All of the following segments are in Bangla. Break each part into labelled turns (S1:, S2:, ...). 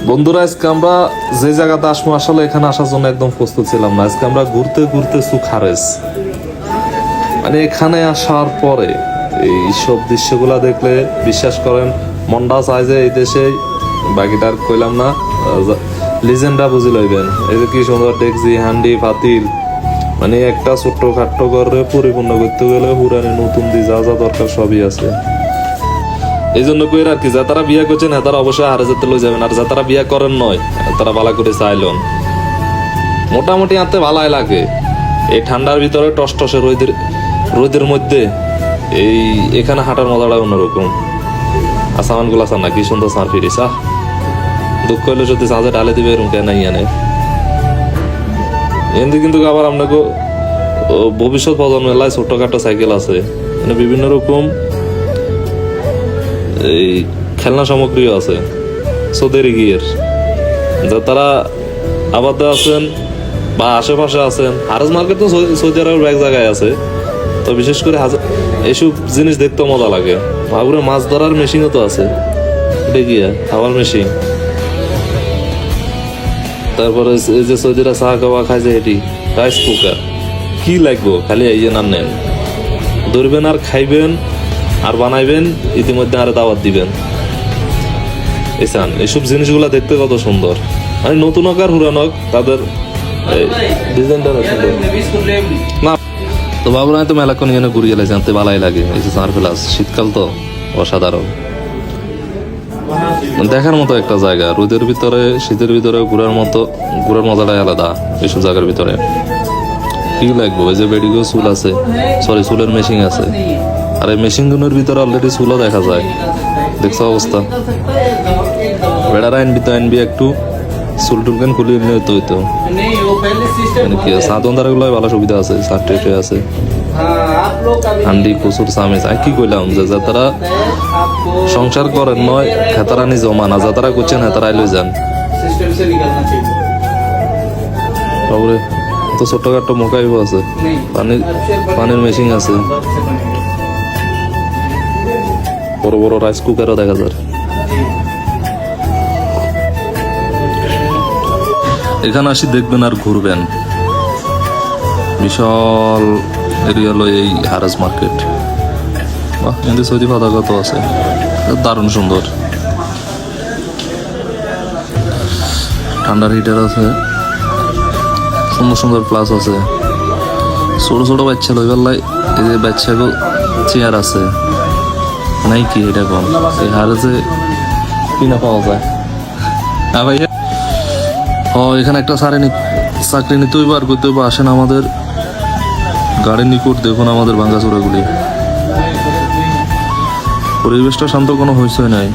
S1: বন্ধুরা, আজকে আমরা যে জায়গাতে আসবো আসলে এখানে আসার জন্য একদম প্রস্তুত ছিলাম না। আজকে আমরা ঘুরতে ঘুরতে সুখারেজ, মানে এখানে আসার পরে এই সব দৃশ্যগুলা দেখলে বিশ্বাস করেন মনটা চায় যে এই দেশে, বাকিটা আর কইলাম না, লিজেন্ডরা বুঝি লইবেন। এই যে কি সুন্দর ডেকজি, হান্ডি, পাতিল, মানে একটা ছোট্ট খাট্ট করে পরিপূর্ণ করতে গেলে পুরানি নতুন দিয়ে যা যা দরকার সবই আছে। এই জন্য কই আর কি, যা তারা বিয়ে করছেন তারা অবশ্যই হারে যেতে লই যাবেন, আর যা তারা বিয়ে করেন নয় তারা ভালো করে চাইলন। মোটামুটি আনতে ভালাই লাগে এই ঠান্ডার ভিতরে টসটসে রোদের মধ্যে এই এখানে হাঁটার মজাটা অন্যরকম। আসামান গুলা চান না কি সুন্দর চার ফিরিস, দুঃখ হইলে যদি চাঁদে ঢালে দিবে এরকম কেন আনে এমনি। কিন্তু আবার আপনাকে ভবিষ্যৎ প্রজন্মের লাই ছোট্টখাটো সাইকেল আছে, মানে বিভিন্ন রকম এই খেলনা সামগ্রীও আছে সৌদের গিয়ের, যা তারা আবাদে আছেন বা আশেপাশে আছেন। হারেজ মার্কেট তো সৌদি আরবের এক জায়গায় আছে, তো বিশেষ করে এইসব জিনিস দেখতে মজা লাগে। ভাবুরে মাছ ধরার মেশিনও তো আছে, দেখিয়া খাবার মেশিন। তারপরে এই যে সৌদিরা চা খাওয়া খায় যে এটি রাইস কুকার, কি লাগবো খালি এই যে নাম নেন, ধরবেন আর খাইবেন আর বানাইবেন, ইতিমধ্যে আরে দাওয়াত দিবেন। এইসব জিনিসগুলা দেখতে কত সুন্দর, মানে নতুন হোক আর পুরান হোক তাদের ডিজাইনটা না। তো ভাবলাম তো মেলাক্ষণ এখানে ঘুরে গেলে জানতে ভালাই লাগে। এই যে সার ফেলাস, শীতকাল তো অসাধারণ দেখার মতো একটা জায়গা। রোদের ভিতরে শীতের ভিতরে ঘুরার মজাটাই আলাদা। এইসব জায়গার ভিতরে কি লাগবে, ওই যে বেডিগো চুল আছে, চুলের মেশিন আছে, আর এই মেশিন গুলোর ভিতরে অলরেডি চুলও দেখা যায়। দেখছো অবস্থা, বেড়ারা আনবি একটু চুল টুলকেন খুলিয়ে নিয়ে হইতো। মানে কি সাধন দ্বারা গুলো ভালো সুবিধা আছে, সার্টিফিকেট আছে, হান্ডি প্রচুর চামিচ। আর কি কইলাম যে যারা সংসার করেন নয় হেতারা নি জমা না, যারা করছেন হেতারাই লই যান। তারপরে তো ছোটখাটো মোকাইব আছে, পানির মেশিন আছে, বড় বড় রাইস কুকারও দেখা যায়। এখানে আসি দেখবেন আর ঘুরবেন, বিশাল এরিয়া লয় এই হারাজ মার্কেট। বাহ, কিন্তু সৌদি পতাকা তো আছে, দারুণ সুন্দর। ঠান্ডার হিটার আছে, সুন্দর সুন্দর প্লাস আছে। ছোট ছোট বাচ্চা লইবার লাই এই যে বাচ্চাগো চেয়ার আছে নাই কি, এটা কম এই হারাজে কিনা পাওয়া যায়। হ্যাঁ ভাইয়া, এখানে একটা চাকরি নিতে হইব আর করতে হইব। আসেন আমাদের গাড়ির নিকট, দেখুন আমাদের ভাঙ্গাচোরাগুলি। পরিবেশটা শান্ত, কোনো হইচই নাই,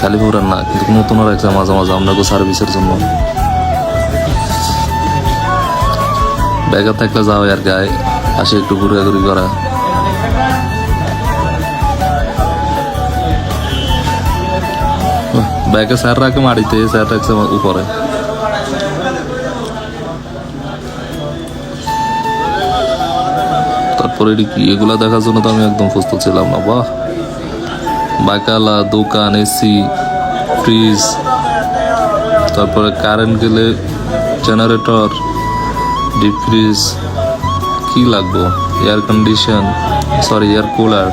S1: খালি ঘুরান না। কিন্তু নতুন রাখছে মাঝে মাঝে আপনাকে সার্ভিসের জন্য। ব্যাগার থাকলে যাও আর গায়ে আসে একটু ঘুরাঘুরি করা। ব্যাগে স্যার রাখে মাটিতে, স্যার রাখছে উপরে। তারপরে কি এগুলা দেখার জন্য তো আমি একদম প্রস্তুত ছিলাম না। বাহ, বাকালা দোকান, এসি, ফ্রিজ, তারপরে কারেন্ট গেলে জেনারেটর, ডিপ ফ্রিজ, কি লাগবো, এয়ার কন্ডিশন, এয়ার কুলার।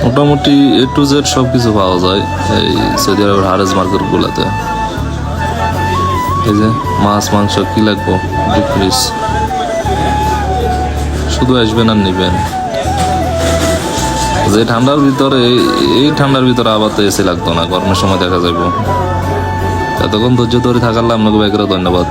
S1: মোটামুটি A to Z সবকিছু পাওয়া যায় এই সৌদি আরবের হারেজ মার্কেট গুলাতে। এই যে মাছ মাংস কি লাগবো, ডিপ ফ্রিজ, শুধু আসবেন আর নিবেন। যে ঠান্ডার ভিতরে, এই ঠান্ডার ভিতরে আবার তো এসি লাগতো না, গরমের সময় দেখা যাবো। এতক্ষণ ধৈর্য ধরে থাকার আপনাকে ব্যাগেরও ধন্যবাদ।